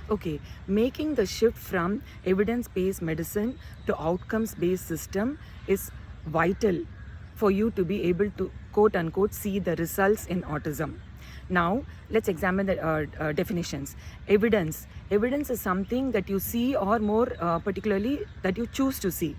Okay, making the shift from evidence-based medicine to outcomes-based system is vital for you to be able to quote unquote see the results in autism. Now, let's examine the definitions. Evidence. Evidence is something that you see, or more particularly that you choose to see.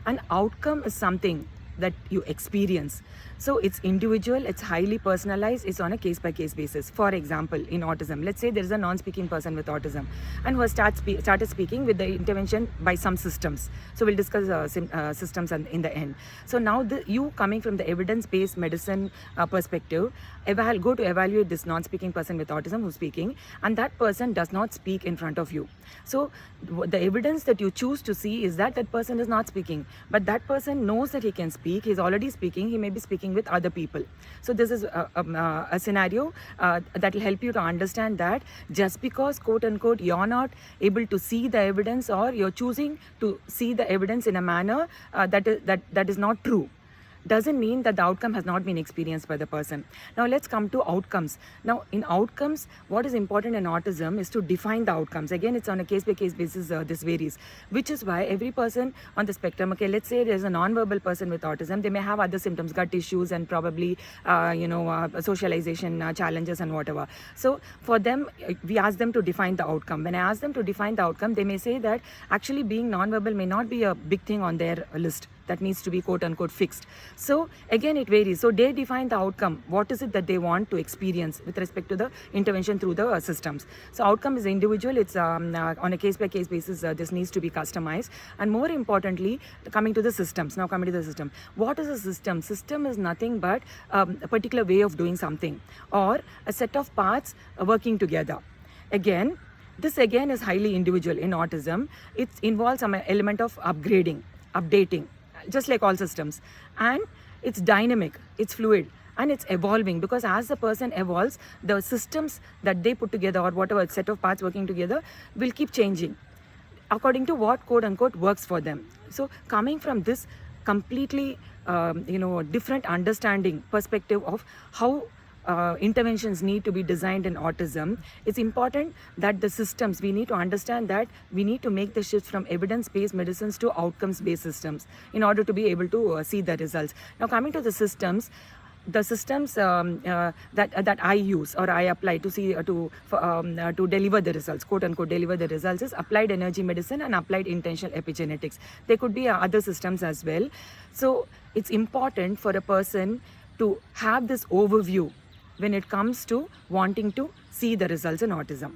An outcome is something that you experience. So it's individual, it's highly personalized, it's on a case by case basis. For example, in autism, let's say there is a non-speaking person with autism and who has started speaking with the intervention by some systems. So we'll discuss systems in the end. So now you coming from the evidence-based medicine perspective, go to evaluate this non-speaking person with autism who's speaking, and that person does not speak in front of you. So the evidence that you choose to see is that that person is not speaking, but that person knows that he can speak. He's already speaking. He may be speaking with other people. So this is a scenario that will help you to understand that just because quote unquote you're not able to see the evidence, or you're choosing to see the evidence in a manner that is not true, doesn't mean that the outcome has not been experienced by the person. Now let's come to outcomes. Now in outcomes, what is important in autism is to define the outcomes. Again, it's on a case by case basis, this varies, which is why every person on the spectrum, okay, let's say there's a non-verbal person with autism, they may have other symptoms, gut issues, and probably socialization challenges and whatever. So for them, we ask them to define the outcome. When I ask them to define the outcome, they may say that actually being non-verbal may not be a big thing on their list that needs to be quote unquote fixed. So again, it varies. So they define the outcome. What is it that they want to experience with respect to the intervention through the systems? So outcome is individual. It's on a case by case basis. This needs to be customized. And more importantly, coming to the systems. Now coming to the system. What is a system? System is nothing but a particular way of doing something, or a set of parts working together. This again is highly individual in autism. It involves some element of upgrading, updating, just like all systems, and it's dynamic, it's fluid, and it's evolving, because as the person evolves, the systems that they put together, or whatever set of parts working together, will keep changing according to what quote unquote works for them. So coming from this completely different understanding perspective of how interventions need to be designed in autism, it's important that the systems, we need to understand that we need to make the shift from evidence-based medicines to outcomes-based systems in order to be able to see the results. Now coming to the systems that I use or I apply to see to deliver the results, quote unquote deliver the results, is applied energy medicine and applied intentional epigenetics. There could be other systems as well. So it's important for a person to have this overview when it comes to wanting to see the results in autism.